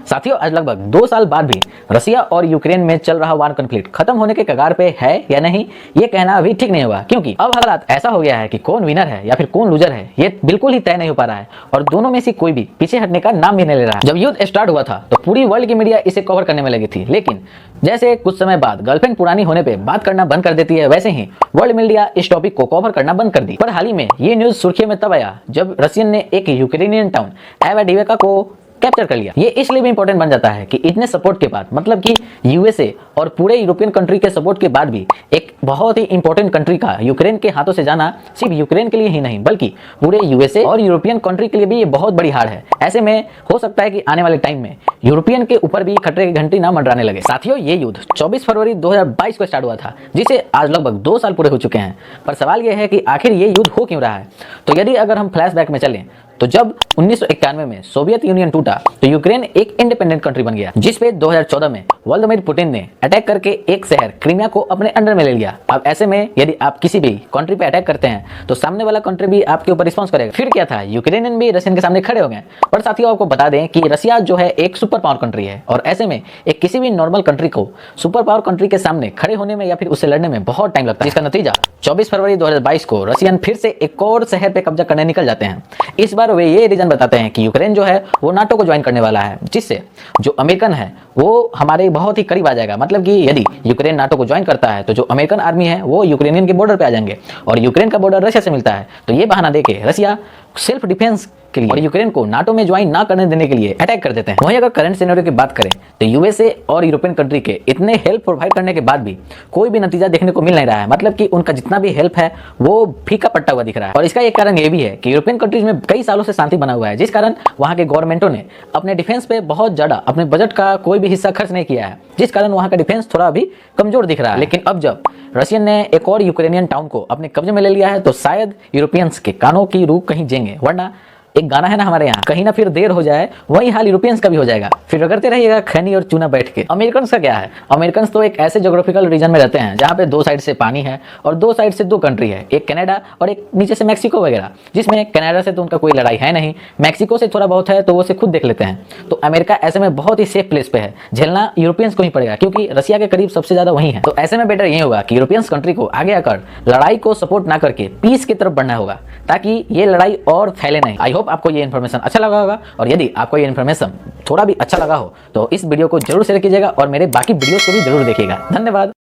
साथियों, आज लगभग 2 साल बाद भी रसिया और यूक्रेन में चल रहा वार कॉन्फ्लिक्ट खत्म होने के कगार पे है या नहीं, ये कहना अभी ठीक नहीं होगा, क्योंकि अब हालात ऐसा हो गया है कि कौन विनर है या फिर कौन लूजर है ये बिल्कुल ही तय नहीं हो पा रहा है और दोनों में से कोई भी पीछे हटने का नाम भी नहीं ले रहा है। जब युद्ध स्टार्ट हुआ था तो पूरी वर्ल्ड की मीडिया इसे कवर करने में लगी थी, लेकिन जैसे कुछ समय बाद गर्लफ्रेंड पुरानी होने पे बात करना बंद कर देती है, वैसे ही वर्ल्ड मीडिया इस टॉपिक को कवर करना बंद कर दी। पर हाल ही में ये न्यूज सुर्खियों में तब आया जब रशियन ने एक यूक्रेनियन टाउन एवाडिवेका को कैप्चर कर लिया। ये इसलिए भी इंपॉर्टेंट बन जाता है कि इतने सपोर्ट के बाद, मतलब कि यूएसए और पूरे यूरोपियन कंट्री के सपोर्ट के बाद भी एक बहुत ही इंपॉर्टेंट कंट्री का यूक्रेन के हाथों से जाना सिर्फ यूक्रेन के लिए ही नहीं बल्कि पूरे यूएसए और यूरोपियन कंट्री के लिए भी ये बहुत बड़ी हार है। ऐसे में हो सकता है कि आने वाले टाइम में यूरोपियन के ऊपर भी खतरे की घंटी ना मंडराने लगे। साथियों, ये युद्ध 24 फरवरी 2022 को स्टार्ट हुआ था, जिसे आज लगभग 2 साल पूरे हो चुके हैं। पर सवाल यह है कि आखिर ये युद्ध हो क्यों रहा है। तो यदि अगर हम फ्लैशबैक में चलें तो जब 1991 में सोवियत यूनियन टूटा तो यूक्रेन एक इंडिपेंडेंट कंट्री बन गया, जिस पे 2014 में व्लादिमीर पुतिन ने अटैक करके एक शहर क्रीमिया को अपने अंडर में ले लिया। अब ऐसे में यदि आप किसी भी कंट्री पे अटैक करते हैं तो सामने वाला कंट्री भी आपके ऊपर रिस्पॉन्स करेगा। फिर क्या था, यूक्रेनियन भी रशियन के सामने खड़े हो गए। पर साथियों, आपको बता दें कि रसिया जो है एक सुपर पावर कंट्री है और ऐसे में एक किसी भी नॉर्मल कंट्री को सुपर पावर कंट्री के सामने खड़े होने में या फिर उससे लड़ने में बहुत टाइम लगता है। जिसका नतीजा 24 फरवरी 2022 को रशियन फिर से एक और शहर पे कब्जा करने निकल जाते हैं। इस बार वे ये रीजन बताते हैं कि यूक्रेन जो है वो नाटो को ज्वाइन करने वाला है, जिससे जो अमेरिकन है वो हमारे बहुत ही करीब आ जाएगा। मतलब कि यदि यूक्रेन नाटो को ज्वाइन करता है तो जो अमेरिकन आर्मी है वो यूक्रेनियन के बॉर्डर पे आ जाएंगे और यूक्रेन का बॉर्डर रशिया से मिलता है। तो ये बहाना देके रशिया सेल्फ डिफेंस के लिए और यूक्रेन को नाटो में ज्वाइन ना करने देने के लिए अटैक कर देते हैं। वहीं अगर करंट सिनेरियो की बात करें तो यूएसए और यूरोपियन कंट्री के इतने हेल्प प्रोवाइड करने के बाद भी कोई भी नतीजा देखने को मिल नहीं रहा है। मतलब कि उनका जितना भी हेल्प है वो फीका पट्टा हुआ दिख रहा है। और इसका एक कारण ये भी है कि यूरोपियन कंट्रीज में कई सालों से शांति बना हुआ है, जिस कारण वहां के गवर्नमेंटों ने अपने डिफेंस पे बहुत ज्यादा अपने बजट का कोई भी हिस्सा खर्च नहीं किया है, जिस कारण वहां का डिफेंस थोड़ा भी कमजोर दिख रहा है। लेकिन अब जब रशियन ने एक और यूक्रेनियन टाउन को अपने कब्जे में ले लिया है तो शायद यूरोपियंस के कानों की रूख कहीं जेंगे। वरना एक गाना है ना हमारे यहाँ, कहीं ना फिर देर हो जाए वही हाल यूरोपियंस का भी हो जाएगा, फिर रगड़ते रहिएगा खैनी और चूना बैठ के। अमेरिकन्स का क्या है, अमेरिकन्स तो एक ऐसे ज्योग्राफिकल रीजन में रहते हैं जहाँ पे 2 साइड से पानी है और 2 साइड से 2 कंट्री है, एक कनाडा और एक नीचे से मैक्सिको वगैरह, जिसमें कनाडा से तो उनका कोई लड़ाई है नहीं, मैक्सिको से थोड़ा बहुत है तो वो से खुद देख लेते हैं। तो अमेरिका ऐसे में बहुत ही सेफ प्लेस पे है, झेलना यूरोपियंस को ही पड़ेगा क्योंकि रशिया के करीब सबसे ज्यादा वही है। तो ऐसे में बेटर ये होगा कि यूरोपियंस कंट्री को आगे आकर लड़ाई को सपोर्ट ना करके पीस की तरफ बढ़ना होगा, ताकि ये लड़ाई और फैले नहीं। आई होप आपको ये इन्फॉर्मेशन अच्छा लगा होगा और यदि आपको ये इन्फॉर्मेशन थोड़ा भी अच्छा लगा हो तो इस वीडियो को जरूर शेयर कीजिएगा और मेरे बाकी वीडियोस को भी जरूर देखिएगा। धन्यवाद।